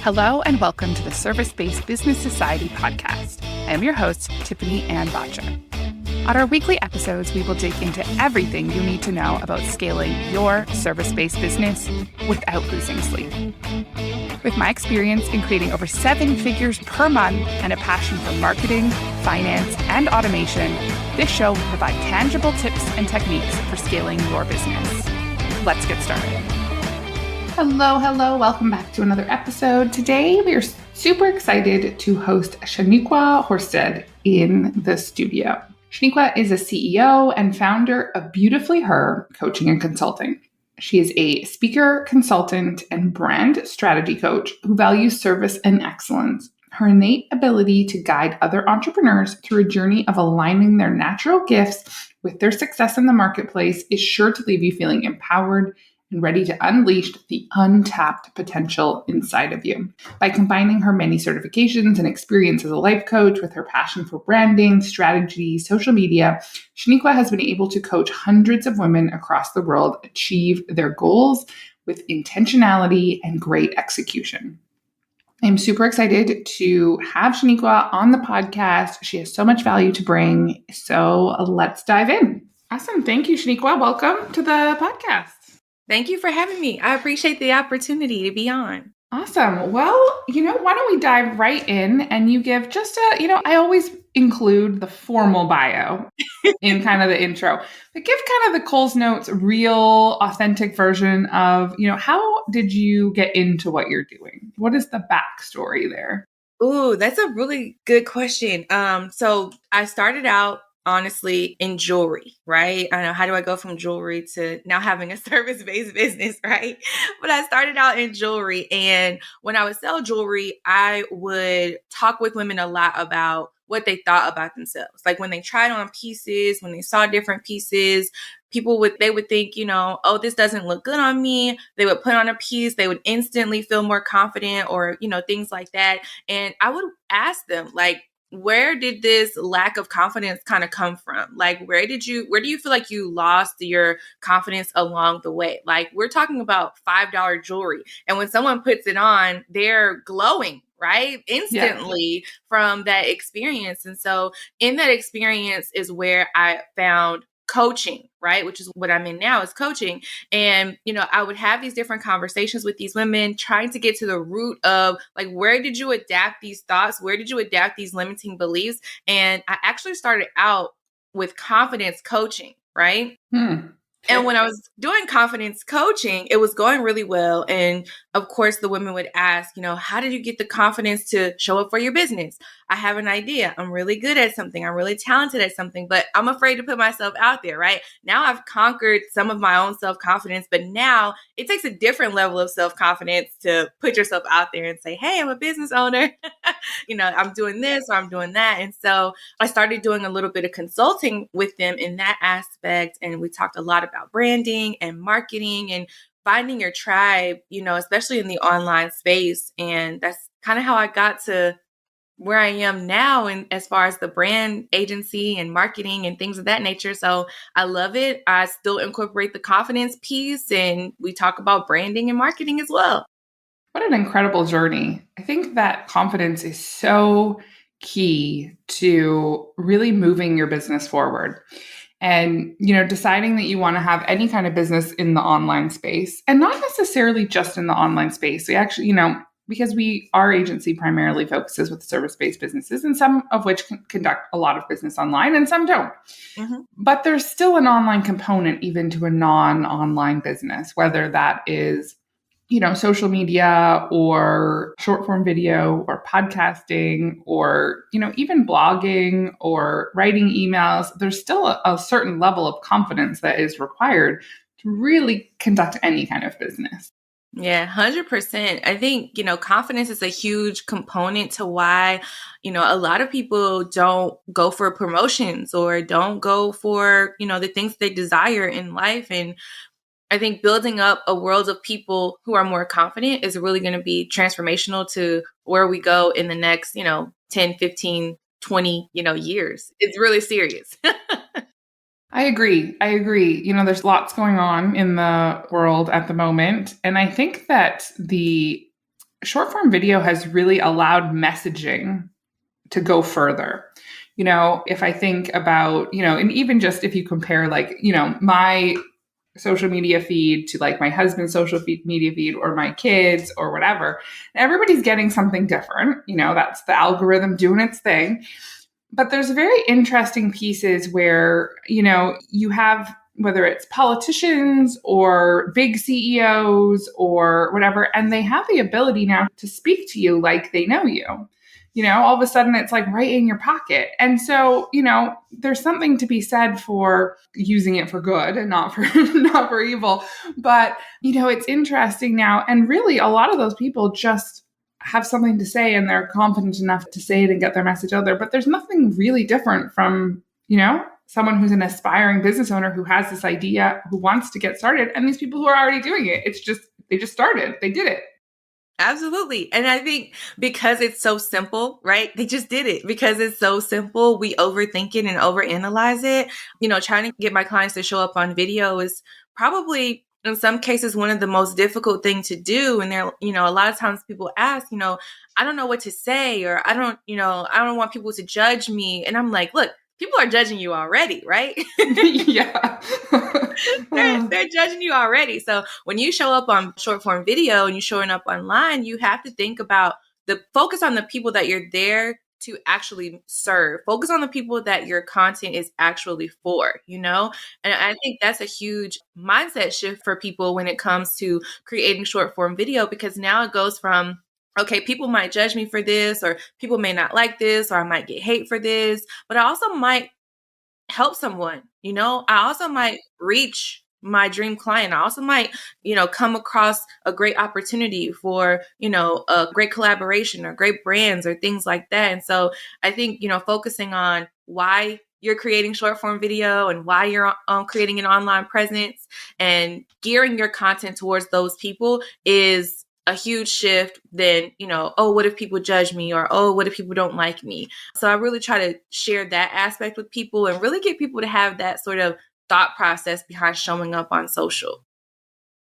Hello and welcome to the Service-Based Business Society podcast. I am your host, Tiffany-Ann Bottcher. On our weekly episodes, we will dig into everything you need to know about scaling your service-based business without losing sleep. With my experience in creating over 7 figures per month and a passion for marketing, finance, and automation, this show will provide tangible tips and techniques for scaling your business. Let's get started. Hello. Welcome back to another episode. Today, we are super excited to host Shaniqua Horstead in the studio. Shaniqua is a CEO and founder of Beautifully Her Coaching and Consulting. She is a speaker, consultant, and brand strategy coach who values service and excellence. Her innate ability to guide other entrepreneurs through a journey of aligning their natural gifts with their success in the marketplace is sure to leave you feeling empowered and ready to unleash the untapped potential inside of you. By combining her many certifications and experience as a life coach with her passion for branding, strategy, social media, Shaniqua has been able to coach hundreds of women across the world achieve their goals with intentionality and great execution. I'm super excited to have Shaniqua on the podcast. She has so much value to bring, so let's dive in. Awesome. Thank you, Shaniqua. Welcome to the podcast. Thank you for having me. I appreciate the opportunity to be on. Awesome. Well, why don't we dive right in and you give just I always include the formal bio in kind of the intro, but give kind of the Coles Notes real authentic version of, how did you get into what you're doing? What is the backstory there? Ooh, that's a really good question. So I started out honestly in jewelry, right? I know, how do I go from jewelry to now having a service-based business, right? But I started out in jewelry, and when I would sell jewelry, I would talk with women a lot about what they thought about themselves. Like when they tried on pieces, when they saw different pieces, they would think, oh, this doesn't look good on me. They would put on a piece, they would instantly feel more confident or, things like that. And I would ask them, like, where did this lack of confidence kind of come from? Like, where do you feel like you lost your confidence along the way? Like, we're talking about $5 jewelry. And when someone puts it on, they're glowing, right? Instantly from that experience. And so in that experience is where I found coaching, right? Which is what I'm in now, is coaching. And, I would have these different conversations with these women, trying to get to the root of, like, where did you adapt these thoughts? Where did you adapt these limiting beliefs? And I actually started out with confidence coaching, right? And when I was doing confidence coaching, it was going really well. And of course, the women would ask, how did you get the confidence to show up for your business? I have an idea. I'm really good at something. I'm really talented at something, but I'm afraid to put myself out there, right? Now I've conquered some of my own self-confidence, but now it takes a different level of self-confidence to put yourself out there and say, hey, I'm a business owner. I'm doing this or I'm doing that. And so I started doing a little bit of consulting with them in that aspect. And we talked a lot about branding and marketing and finding your tribe, especially in the online space. And that's kind of how I got to where I am now, and as far as the brand agency and marketing and things of that nature. So I love it. I still incorporate the confidence piece, and we talk about branding and marketing as well. What an incredible journey. I think that confidence is so key to really moving your business forward. And, deciding that you want to have any kind of business in the online space, and not necessarily just in the online space. We actually, because our agency primarily focuses with service-based businesses, and some of which conduct a lot of business online and some don't. Mm-hmm. But there's still an online component even to a non-online business, whether that is, social media or short form video or podcasting or, even blogging or writing emails. There's still a certain level of confidence that is required to really conduct any kind of business. Yeah, 100%. I think, confidence is a huge component to why, a lot of people don't go for promotions or don't go for, the things they desire in life. And I think building up a world of people who are more confident is really going to be transformational to where we go in the next, 10, 15, 20, years. It's really serious. I agree. There's lots going on in the world at the moment. And I think that the short form video has really allowed messaging to go further. If I think about, and even just if you compare like, my social media feed to like my husband's media feed or my kids or whatever, everybody's getting something different. That's the algorithm doing its thing. But there's very interesting pieces where, you have, whether it's politicians or big CEOs or whatever, and they have the ability now to speak to you like they know you. All of a sudden it's like right in your pocket. And so, there's something to be said for using it for good and not for not for evil. But, it's interesting now. And really a lot of those people just have something to say and they're confident enough to say it and get their message out there. But there's nothing really different from, someone who's an aspiring business owner who has this idea, who wants to get started, and these people who are already doing it. It's just, they just started, they did it. Absolutely. And I think because it's so simple, right? They just did it because it's so simple. We overthink it and overanalyze it. Trying to get my clients to show up on video is probably in some cases one of the most difficult things to do. And there, a lot of times people ask, I don't know what to say, or I don't want people to judge me. And I'm like, look, people are judging you already, right? Yeah. they're judging you already. So when you show up on short form video and you're showing up online, you have to think about focus on the people that you're there to actually serve. Focus on the people that your content is actually for, And I think that's a huge mindset shift for people when it comes to creating short form video, because now it goes from, okay, people might judge me for this, or people may not like this, or I might get hate for this, but I also might help someone, I also might reach my dream client. I also might, come across a great opportunity for, a great collaboration or great brands or things like that. And so I think, focusing on why you're creating short form video and why you're creating an online presence and gearing your content towards those people is a huge shift than, oh, what if people judge me, or, oh, what if people don't like me? So I really try to share that aspect with people and really get people to have that sort of thought process behind showing up on social.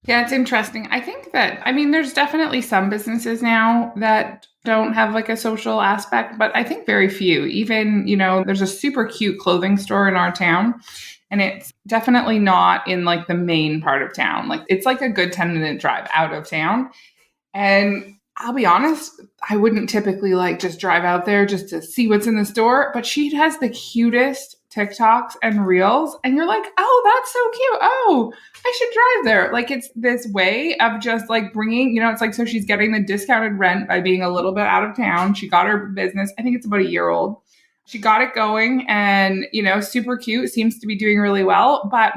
Yeah, it's interesting. I think that, there's definitely some businesses now that don't have like a social aspect, but I think very few. Even, there's a super cute clothing store in our town, and it's definitely not in like the main part of town. Like it's like a good 10-minute drive out of town. And I'll be honest, I wouldn't typically like just drive out there just to see what's in the store, but she has the cutest TikToks and reels. And you're like, oh, that's so cute. Oh, I should drive there. Like it's this way of just like bringing, it's like, so she's getting the discounted rent by being a little bit out of town. She got her business. I think it's about a year old. She got it going and, super cute, seems to be doing really well. But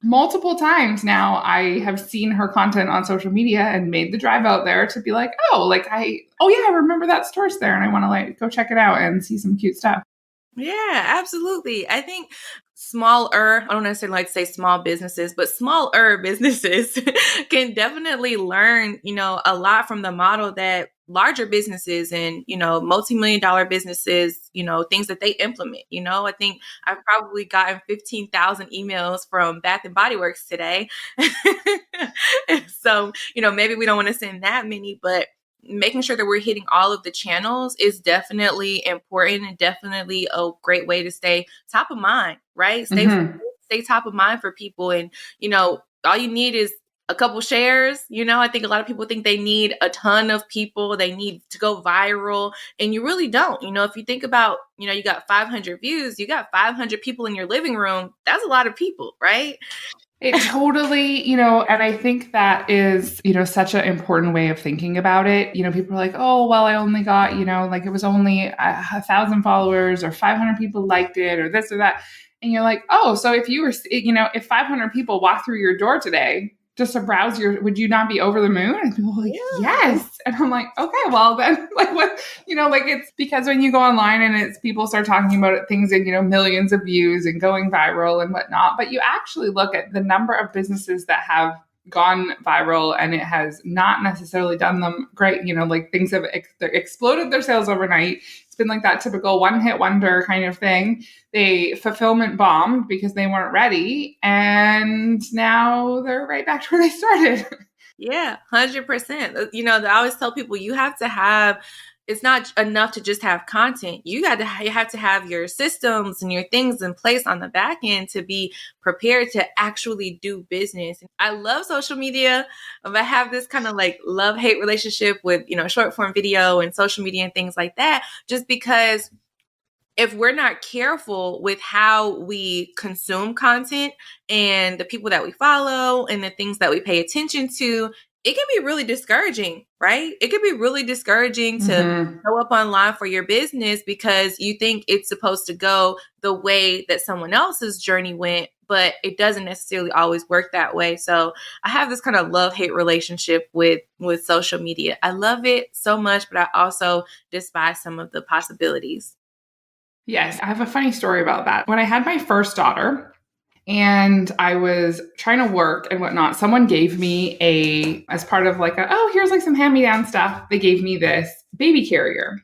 multiple times now I have seen her content on social media and made the drive out there to be like, I remember that store's there and I want to like go check it out and see some cute stuff. Yeah, absolutely. I think I don't necessarily like to say small businesses, but smaller businesses can definitely learn, a lot from the model that larger businesses and, multi-million-dollar businesses, things that they implement. I think I've probably gotten 15,000 emails from Bath and Body Works today. So, maybe we don't want to send that many, but making sure that we're hitting all of the channels is definitely important and definitely a great way to stay top of mind, right? Stay top of mind for people. And, all you need is a couple shares. I think a lot of people think they need a ton of people. They need to go viral. And you really don't. If you think about, you got 500 views, you got 500 people in your living room. That's a lot of people, right? It totally, and I think that is, such an important way of thinking about it. People are like, oh, well, I only got, like it was only 1,000 followers or 500 people liked it or this or that. And you're like, oh, so if you were, if 500 people walked through your door today just to browse would you not be over the moon? And people are like, yes. And I'm like, okay, well then, like what, it's because when you go online and it's people start talking about it, things in, millions of views and going viral and whatnot. But you actually look at the number of businesses that have gone viral and it has not necessarily done them great. Like things have exploded their sales overnight. It's been like that typical one-hit wonder kind of thing. They fulfillment bombed because they weren't ready. And now they're right back to where they started. Yeah, 100%. I always tell people you have to have, it's not enough to just have content. You have to have your systems and your things in place on the back end to be prepared to actually do business. I love social media. I have this kind of like love-hate relationship with, short form video and social media and things like that, just because if we're not careful with how we consume content and the people that we follow and the things that we pay attention to, it can be really discouraging, right? It can be really discouraging to show up online for your business because you think it's supposed to go the way that someone else's journey went, but it doesn't necessarily always work that way. So I have this kind of love-hate relationship with social media. I love it so much, but I also despise some of the possibilities. Yes, I have a funny story about that. When I had my first daughter and I was trying to work and whatnot, someone gave me as part of like, here's like some hand-me-down stuff. They gave me this baby carrier.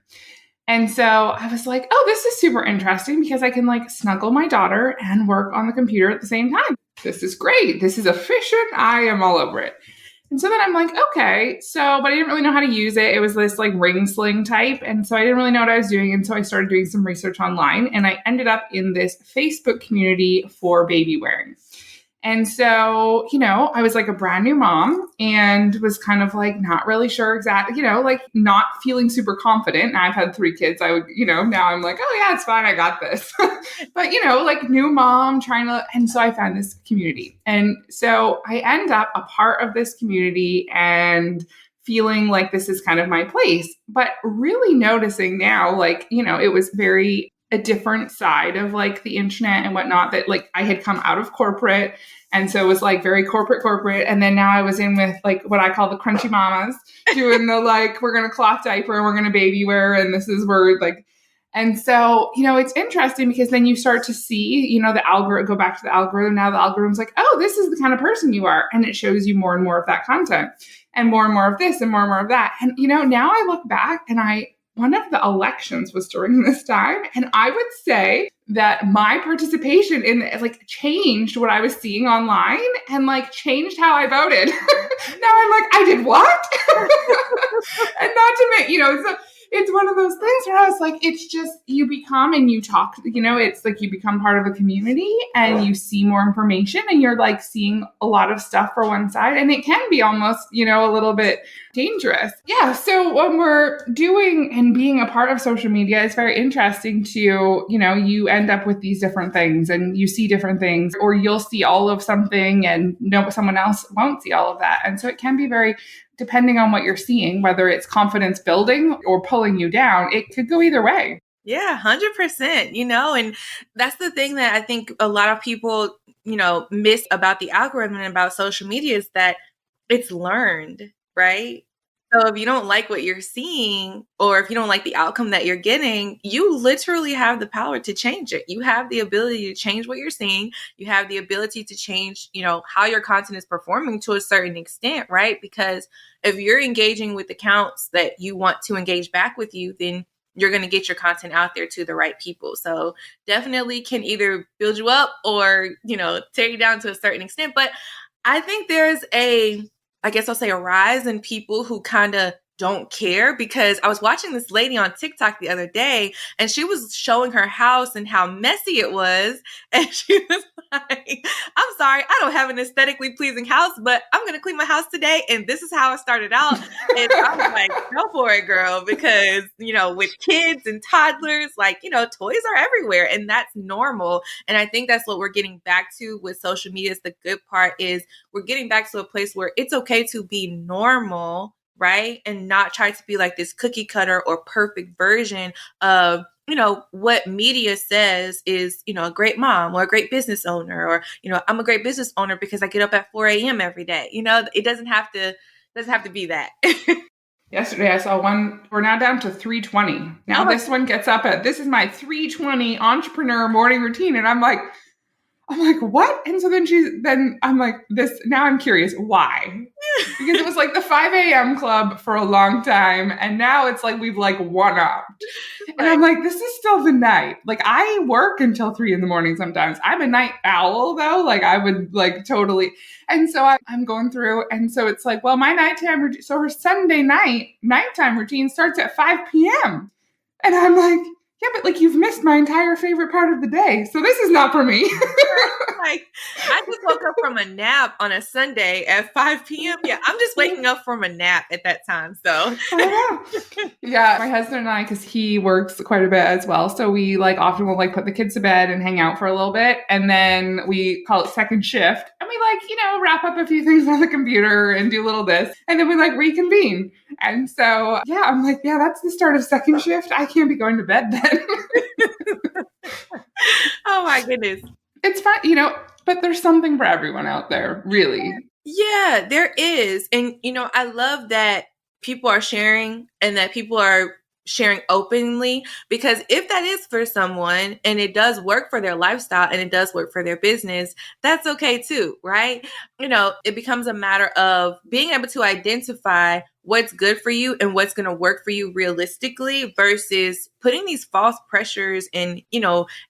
And so I was like, this is super interesting because I can like snuggle my daughter and work on the computer at the same time. This is great. This is efficient. I am all over it. And so then I'm like, okay, but I didn't really know how to use it. It was this like ring sling type. And so I didn't really know what I was doing. And so I started doing some research online and I ended up in this Facebook community for baby wearing. And so, I was like a brand new mom and was kind of like not really sure exactly, like not feeling super confident. And I've had 3 kids. I would, now I'm like, oh yeah, it's fine. I got this. But, like new mom and so I found this community. And so I end up a part of this community and feeling like this is kind of my place, but really noticing now, like, it was very a different side of like the internet and whatnot, that like I had come out of corporate. And so it was like very corporate. And then now I was in with like what I call the crunchy mamas doing the like, we're going to cloth diaper and we're going to baby wear. And this is where like, and so, it's interesting because then you start to see, the algorithm, go back to the algorithm. Now the algorithm's like, this is the kind of person you are. And it shows you more and more of that content and more of this and more of that. And, now I look back and one of the elections was during this time. And I would say that my participation in like changed what I was seeing online and like changed how I voted. Now I'm like, I did what? And not to make, it's one of those things where I was like, it's just, you become and you talk, it's like you become part of a community and you see more information and you're like seeing a lot of stuff for one side. And it can be almost, a little bit dangerous. Yeah. So when we're doing and being a part of social media, it's very interesting to, you end up with these different things and you see different things, or you'll see all of something and someone else won't see all of that. And so it can be very, depending on what you're seeing, whether it's confidence building or pulling you down, it could go either way. Yeah, 100%, and that's the thing that I think a lot of people, miss about the algorithm and about social media is that it's learned, right? So if you don't like what you're seeing, or if you don't like the outcome that you're getting, you literally have the power to change it. You have the ability to change what you're seeing. You have the ability to change, how your content is performing to a certain extent, right? Because if you're engaging with accounts that you want to engage back with you, then you're going to get your content out there to the right people. So definitely can either build you up or, tear you down to a certain extent. But I think there's I guess I'll say a rise in people who kind of don't care, because I was watching this lady on TikTok the other day and she was showing her house and how messy it was. And she was like, I'm sorry, I don't have an aesthetically pleasing house, but I'm going to clean my house today. And this is how it started out. And I was like, go for it, girl. Because, with kids and toddlers, like, toys are everywhere and that's normal. And I think that's what we're getting back to with social media. Is the good part is we're getting back to a place where it's okay to be normal, right? And not try to be like this cookie cutter or perfect version of, what media says is, a great mom or a great business owner, or, I'm a great business owner because I get up at 4 a.m. every day. It doesn't have to be that. Yesterday I saw one, we're now down to 3:20. Now this one gets up this is my 3:20 entrepreneur morning routine. And I'm like, I'm like, what? And so then I'm like, now I'm curious, why? Because it was like the 5 a.m. club for a long time. And now it's like we've like one-upped. And I'm like, this is still the night. Like I work until 3 a.m. sometimes. I'm a night owl though. Like I would like totally. And so I'm going through. And so it's like, well, my nighttime routine. So her Sunday nighttime routine starts at 5 p.m. And I'm like, yeah, but like you've missed my entire favorite part of the day. So this is not for me. Like I just woke up from a nap on a Sunday at 5 p.m. Yeah, I'm just waking up from a nap at that time. So yeah, my husband and I, because he works quite a bit as well. So we like often will like put the kids to bed and hang out for a little bit. And then we call it second shift. And we like, wrap up a few things on the computer and do a little this. And then we like reconvene. And so, yeah, I'm like, yeah, that's the start of second shift. I can't be going to bed then. Oh my goodness. It's fine, but there's something for everyone out there, really. Yeah, there is. And, I love that people are sharing and that people are sharing openly, because if that is for someone and it does work for their lifestyle and it does work for their business, that's okay too, right? It becomes a matter of being able to identify what's good for you and what's going to work for you realistically versus putting these false pressures and,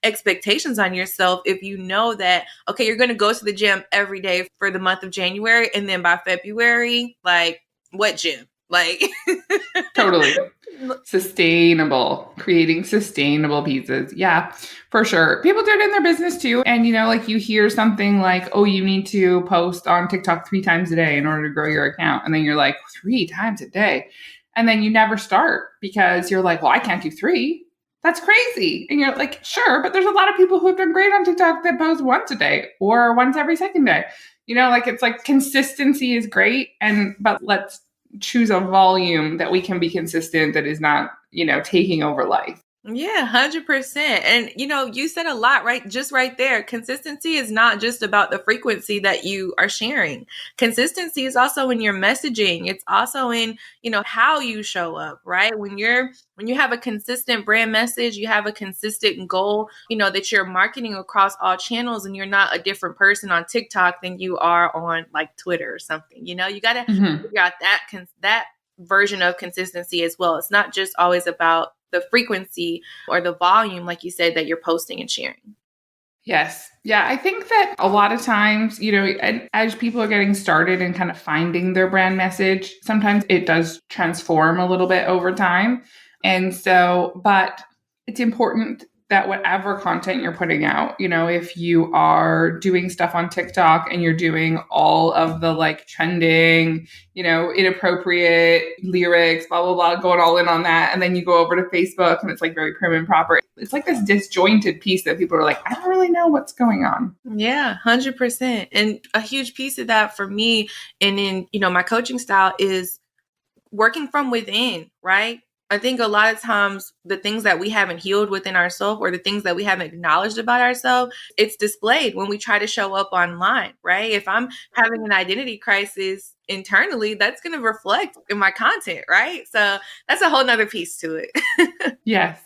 expectations on yourself. If you know that, okay, you're going to go to the gym every day for the month of January, and then by February, like what gym? Like totally sustainable, creating sustainable pieces. Yeah, for sure. People do it in their business too. And, like you hear something like, oh, you need to post on TikTok 3 times a day in order to grow your account. And then you're like 3 times a day. And then you never start because you're like, well, I can't do 3. That's crazy. And you're like, sure, but there's a lot of people who have done great on TikTok that post once a day or once every second day. It's like consistency is great. But let's choose a volume that we can be consistent, that is not, taking over life. Yeah, 100%. And, you said a lot, right? Just right there. Consistency is not just about the frequency that you are sharing. Consistency is also in your messaging. It's also in, how you show up, right? When you have a consistent brand message, you have a consistent goal, that you're marketing across all channels, and you're not a different person on TikTok than you are on like Twitter or something. You got to figure out that version of consistency as well. It's not just always about the frequency or the volume, like you said, that you're posting and sharing. Yes. Yeah. I think that a lot of times, as people are getting started and kind of finding their brand message, sometimes it does transform a little bit over time. And so, but it's important that whatever content you're putting out, if you are doing stuff on TikTok and you're doing all of the like trending, inappropriate lyrics, blah, blah, blah, going all in on that. And then you go over to Facebook and it's like very prim and proper. It's like this disjointed piece that people are like, I don't really know what's going on. Yeah, 100%. And a huge piece of that for me and in, my coaching style is working from within, right? I think a lot of times the things that we haven't healed within ourselves or the things that we haven't acknowledged about ourselves, it's displayed when we try to show up online, right? If I'm having an identity crisis internally, that's going to reflect in my content, right? So that's a whole nother piece to it. Yes.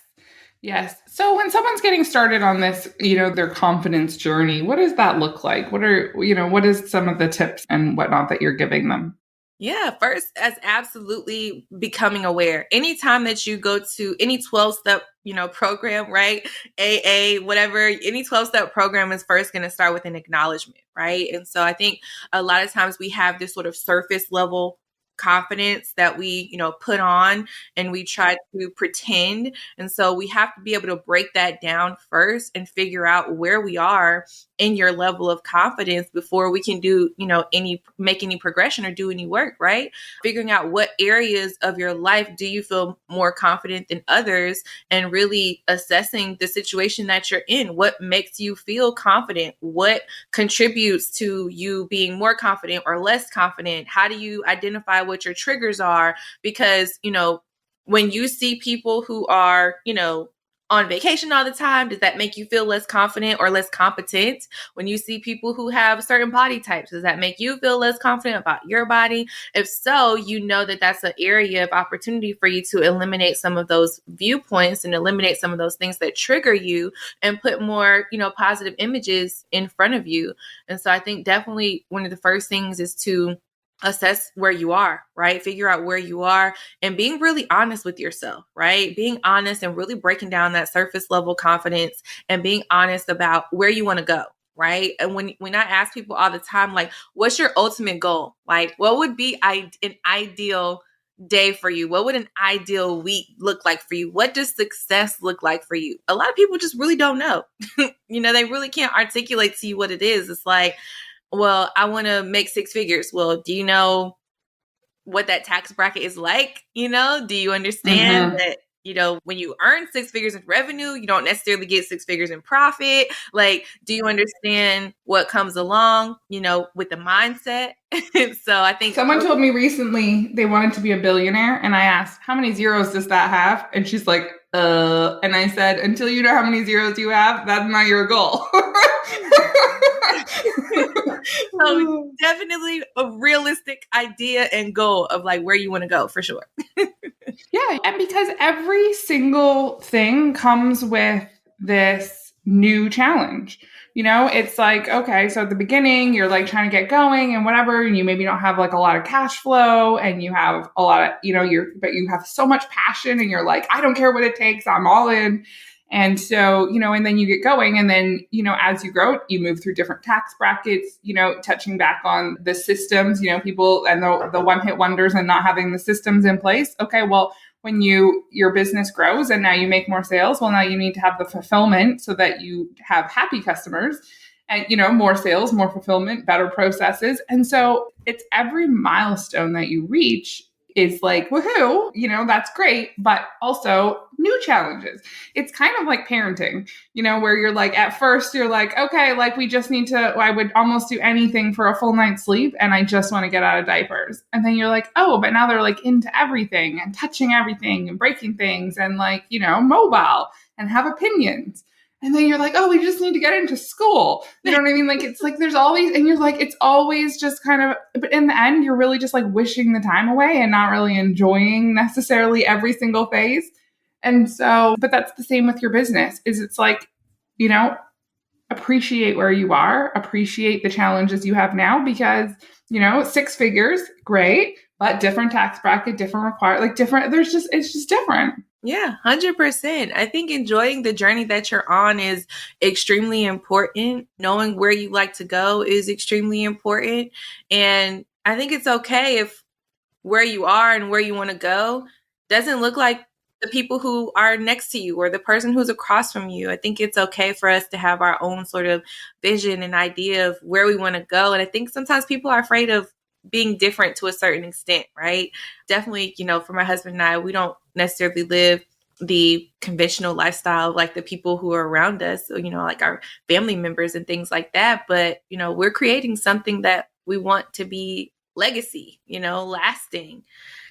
Yes. So when someone's getting started on this, their confidence journey, what does that look like? What is some of the tips and whatnot that you're giving them? Yeah, first, as absolutely becoming aware. Anytime that you go to any 12-step, program, right? AA, whatever, any 12-step program is first going to start with an acknowledgement, right? And so I think a lot of times we have this sort of surface level confidence that we, put on and we try to pretend. And so we have to be able to break that down first and figure out where we are in your level of confidence before we can do, make any progression or do any work, right? Figuring out what areas of your life do you feel more confident than others, and really assessing the situation that you're in. What makes you feel confident? What contributes to you being more confident or less confident? How do you identify what your triggers are? Because, when you see people who are, on vacation all the time? Does that make you feel less confident or less competent? When you see people who have certain body types, does that make you feel less confident about your body? If so, you know that that's an area of opportunity for you to eliminate some of those viewpoints and eliminate some of those things that trigger you and put more, positive images in front of you. And so I think definitely one of the first things is to assess where you are, right? Figure out where you are and being really honest with yourself, right? Being honest and really breaking down that surface level confidence and being honest about where you want to go, right? And when I ask people all the time, like, what's your ultimate goal? Like, what would be an ideal day for you? What would an ideal week look like for you? What does success look like for you? A lot of people just really don't know. They really can't articulate to you what it is. It's like, well, I want to make six figures. Well, do you know what that tax bracket is like? Do you understand that, when you earn six figures in revenue, you don't necessarily get six figures in profit? Like, do you understand what comes along, with the mindset? So I think someone told me recently they wanted to be a billionaire. And I asked, how many zeros does that have? And she's like, and I said, until you know how many zeros you have, that's not your goal. So definitely a realistic idea and goal of like where you want to go for sure. Yeah. And because every single thing comes with this new challenge. It's like, okay, so at the beginning, you're like trying to get going and whatever, and you maybe don't have like a lot of cash flow and you have a lot of, but you have so much passion and you're like, I don't care what it takes, I'm all in. And so, and then you get going and then, as you grow, you move through different tax brackets, touching back on the systems, people and the one-hit wonders and not having the systems in place. Okay, well, when your business grows and now you make more sales, well, now you need to have the fulfillment so that you have happy customers and, more sales, more fulfillment, better processes. And so it's every milestone that you reach is like, woohoo, that's great, but also new challenges. It's kind of like parenting, where you're like, at first you're like, okay, like we just need to, I would almost do anything for a full night's sleep and I just want to get out of diapers. And then you're like, oh, but now they're like into everything and touching everything and breaking things and like, mobile and have opinions. And then you're like, oh, we just need to get into school. You know what I mean? Like, it's like, there's all these, and you're like, it's always just kind of, but in the end, you're really just like wishing the time away and not really enjoying necessarily every single phase. And so, but that's the same with your business is it's like, appreciate where you are, appreciate the challenges you have now because, six figures, great, but different tax bracket, different different, it's just different. Yeah, 100%. I think enjoying the journey that you're on is extremely important. Knowing where you like to go is extremely important. And I think it's okay if where you are and where you want to go doesn't look like the people who are next to you or the person who's across from you. I think it's okay for us to have our own sort of vision and idea of where we want to go. And I think sometimes people are afraid of being different to a certain extent, right? Definitely, for my husband and I, we don't necessarily live the conventional lifestyle like the people who are around us, like our family members and things like that. But, we're creating something that we want to be legacy, lasting.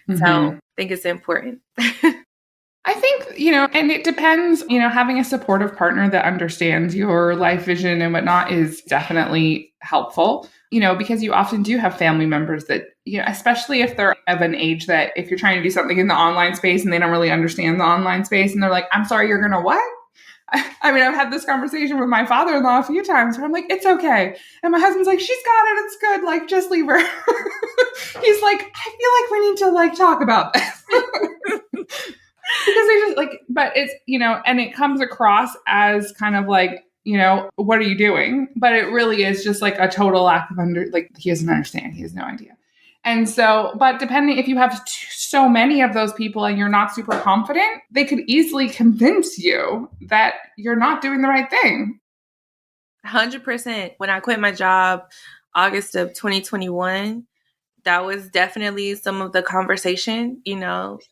Mm-hmm. So I think it's important. I think, and it depends, having a supportive partner that understands your life vision and whatnot is definitely helpful, because you often do have family members that, especially if they're of an age that if you're trying to do something in the online space and they don't really understand the online space and they're like, I'm sorry, you're going to what? I mean, I've had this conversation with my father-in-law a few times where I'm like, it's okay. And my husband's like, she's got it. It's good. Like, just leave her. He's like, I feel like we need to like talk about this. Because they just like, but it's, and it comes across as kind of like, what are you doing? But it really is just like a total lack of he doesn't understand. He has no idea. And so, but depending if you have so many of those people and you're not super confident, they could easily convince you that you're not doing the right thing. 100%. When I quit my job, August of 2021, that was definitely some of the conversation,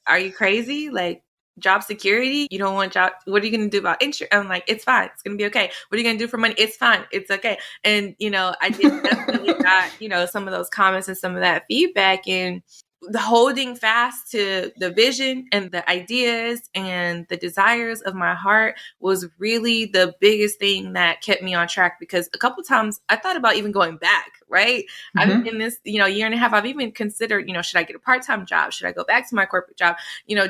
are you crazy? Like job security, you don't want job. What are you going to do about insurance? I'm like, it's fine. It's going to be okay. What are you going to do for money? It's fine. It's okay. And, I did definitely got, some of those comments and some of that feedback. And, the holding fast to the vision and the ideas and the desires of my heart was really the biggest thing that kept me on track, because a couple times I thought about even going back, right? Mm-hmm. I've in this, year and a half, I've even considered, should I get a part-time job? Should I go back to my corporate job?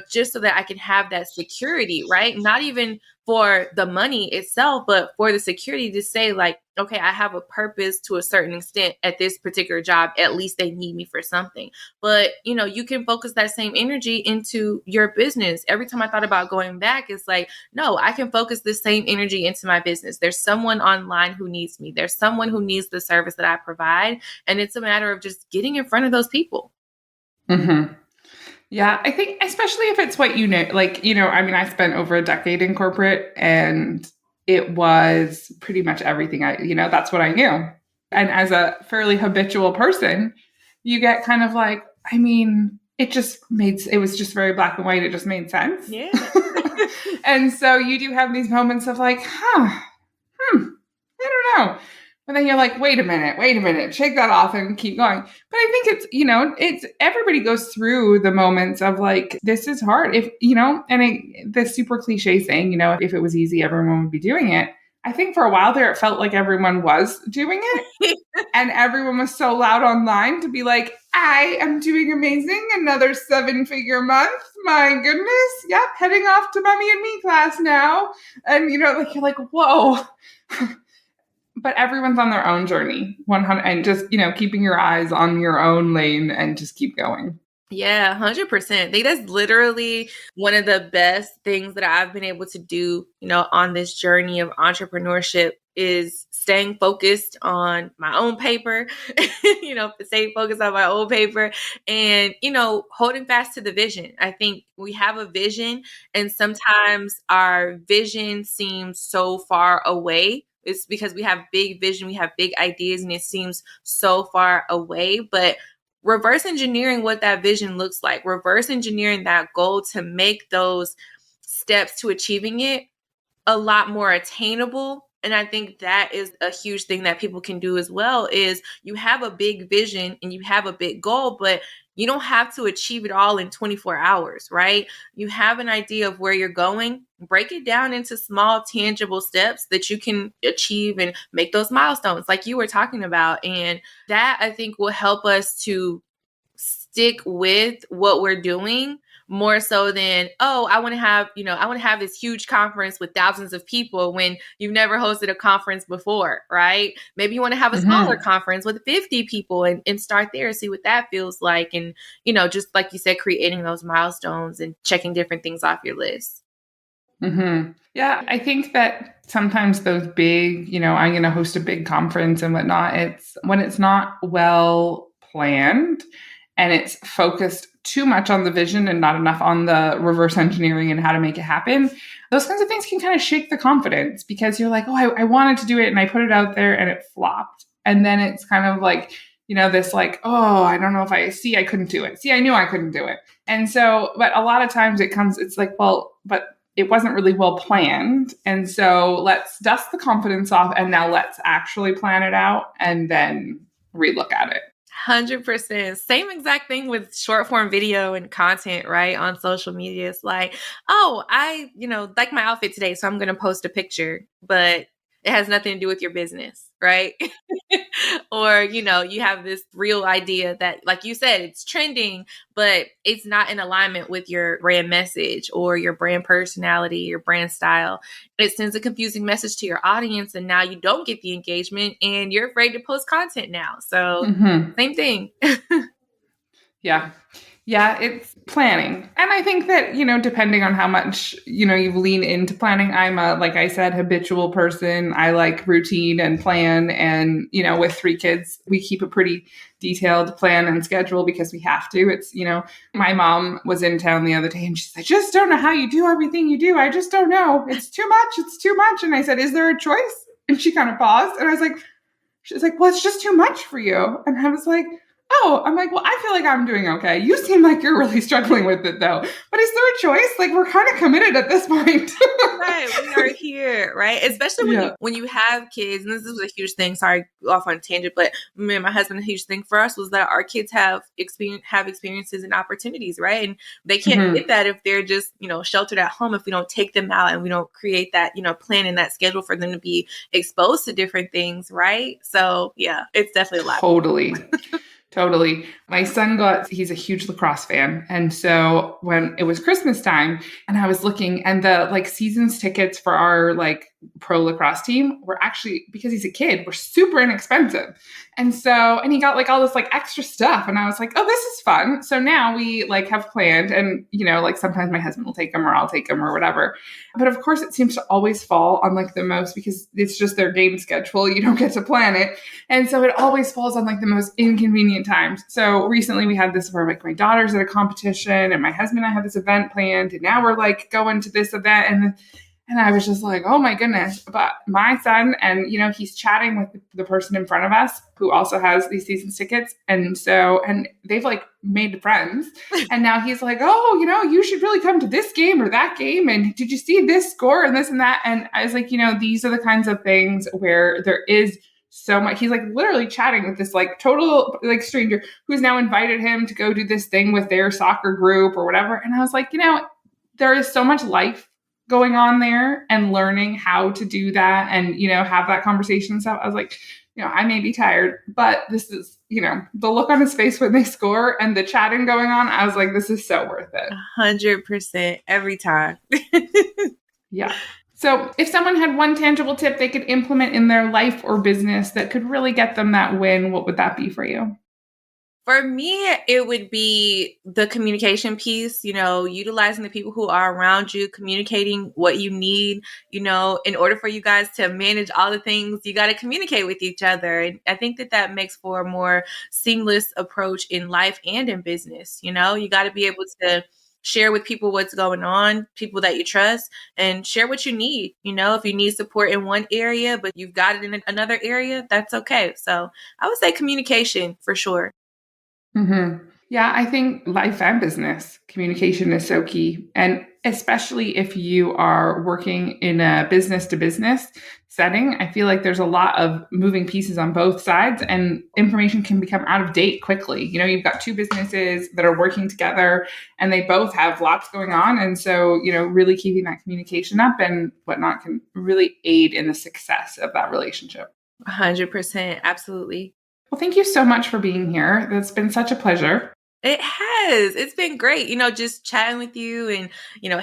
Just so that I can have that security, right? Not even for the money itself, but for the security to say like, okay, I have a purpose to a certain extent at this particular job. At least they need me for something. But, you can focus that same energy into your business. Every time I thought about going back, it's like, no, I can focus the same energy into my business. There's someone online who needs me. There's someone who needs the service that I provide. And it's a matter of just getting in front of those people. Mm-hmm. Yeah, I think especially if it's what I spent over a decade in corporate, and it was pretty much everything that's what I knew. And as a fairly habitual person, you get kind of like, it was just very black and white. It just made sense. Yeah. And so you do have these moments of like, I don't know. And then you're like, wait a minute, shake that off and keep going. But I think it's everybody goes through the moments of like, this is hard. If, the super cliche saying, if it was easy, everyone would be doing it. I think for a while there, it felt like everyone was doing it. And everyone was so loud online to be like, I am doing amazing. Another 7-figure month. My goodness. Yep. Heading off to Mommy and Me class now. And, you're like, whoa. But everyone's on their own journey, 100, and just, keeping your eyes on your own lane and just keep going. Yeah, 100%. I think that's literally one of the best things that I've been able to do, on this journey of entrepreneurship, is staying focused on my own paper, staying focused on my own paper and, holding fast to the vision. I think we have a vision, and sometimes our vision seems so far away. It's because we have big vision, we have big ideas, and it seems so far away. But reverse engineering what that vision looks like, reverse engineering that goal to make those steps to achieving it a lot more attainable. And I think that is a huge thing that people can do as well, is you have a big vision and you have a big goal, but you don't have to achieve it all in 24 hours, right? You have an idea of where you're going, break it down into small, tangible steps that you can achieve and make those milestones like you were talking about. And that, I think, will help us to stick with what we're doing more so than, I want to have this huge conference with thousands of people when you've never hosted a conference before, right? Maybe you want to have a smaller conference with 50 people and start there, see what that feels like. And, just like you said, creating those milestones and checking different things off your list. Mm-hmm. Yeah, I think that sometimes those big, I'm going to host a big conference and whatnot, it's when it's not well planned and it's focused too much on the vision and not enough on the reverse engineering and how to make it happen, those kinds of things can kind of shake the confidence, because you're like, I wanted to do it and I put it out there and it flopped. And then it's kind of like, this like, I don't know if I couldn't do it. I knew I couldn't do it. And so, but a lot of times it's like, well, but it wasn't really well planned. And so let's dust the confidence off and now let's actually plan it out and then relook at it. 100%. Same exact thing with short form video and content, right? On social media. It's like, I, like my outfit today, so I'm going to post a picture, but it has nothing to do with your business, right? Or, you have this real idea that, like you said, it's trending, but it's not in alignment with your brand message or your brand personality, your brand style. It sends a confusing message to your audience, and now you don't get the engagement and you're afraid to post content now. So same thing. Yeah, it's planning. And I think that, depending on how much, you lean into planning, I'm a, like I said, habitual person. I like routine and plan. And, with 3 kids, we keep a pretty detailed plan and schedule because we have to. It's, my mom was in town the other day and she's like, I just don't know how you do everything you do. I just don't know. It's too much. It's too much. And I said, is there a choice? And she kind of paused. And I was like, she's like, well, it's just too much for you. And I was like, oh, I'm like, well, I feel like I'm doing okay. You seem like you're really struggling with it though. But is there a choice? Like we're kind of committed at this point. Right. We are here, right? Especially when you have kids, and this is a huge thing. Sorry, off on a tangent, but me and my husband, a huge thing for us was that our kids have experiences and opportunities, right? And they can't get that if they're just, sheltered at home, if we don't take them out and we don't create that, plan and that schedule for them to be exposed to different things, right? So yeah, it's definitely a lot. Totally. My son he's a huge lacrosse fan. And so when it was Christmas time and I was looking and the seasons tickets for our pro lacrosse team were actually, because he's a kid, were super inexpensive. And he got all this extra stuff. And I was like, oh, this is fun. So now we have planned and, sometimes my husband will take them or I'll take them or whatever. But of course it seems to always fall on the most, because it's just their game schedule. You don't get to plan it. And so it always falls on the most inconvenient times. So recently we had this where my daughter's at a competition and my husband and I have this event planned and now we're going to this event and I was just like, oh my goodness. But my son, and he's chatting with the person in front of us who also has these season tickets. And they've made friends. And now he's like, oh, you should really come to this game or that game. And did you see this score and this and that? And I was like, these are the kinds of things where there is so much. He's literally chatting with this total stranger who's now invited him to go do this thing with their soccer group or whatever. And I was like, there is so much life going on there and learning how to do that and, have that conversation and stuff. I was like, I may be tired, but this is, the look on his face when they score and the chatting going on. I was like, this is so worth it. 100% every time. Yeah. So if someone had one tangible tip they could implement in their life or business that could really get them that win, what would that be for you? For me, it would be the communication piece, utilizing the people who are around you, communicating what you need, in order for you guys to manage all the things, you got to communicate with each other. And I think that makes for a more seamless approach in life and in business. You got to be able to share with people what's going on, people that you trust, and share what you need. If you need support in one area, but you've got it in another area, that's okay. So I would say communication for sure. Mm-hmm. Yeah, I think life and business communication is so key. And especially if you are working in a business to business setting, I feel like there's a lot of moving pieces on both sides and information can become out of date quickly. You've got two businesses that are working together and they both have lots going on. And so, really keeping that communication up and whatnot can really aid in the success of that relationship. 100%. Absolutely. Well, thank you so much for being here. It's been such a pleasure. It has. It's been great. Just chatting with you and,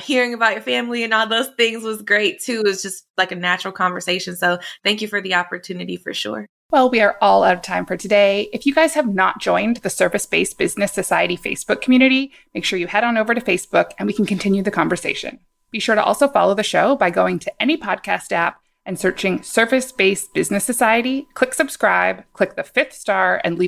hearing about your family and all those things was great too. It was just like a natural conversation. So thank you for the opportunity for sure. Well, we are all out of time for today. If you guys have not joined the Service-Based Business Society Facebook community, make sure you head on over to Facebook and we can continue the conversation. Be sure to also follow the show by going to any podcast app and searching Service-Based Business Society, click subscribe, click the 5th star, and leave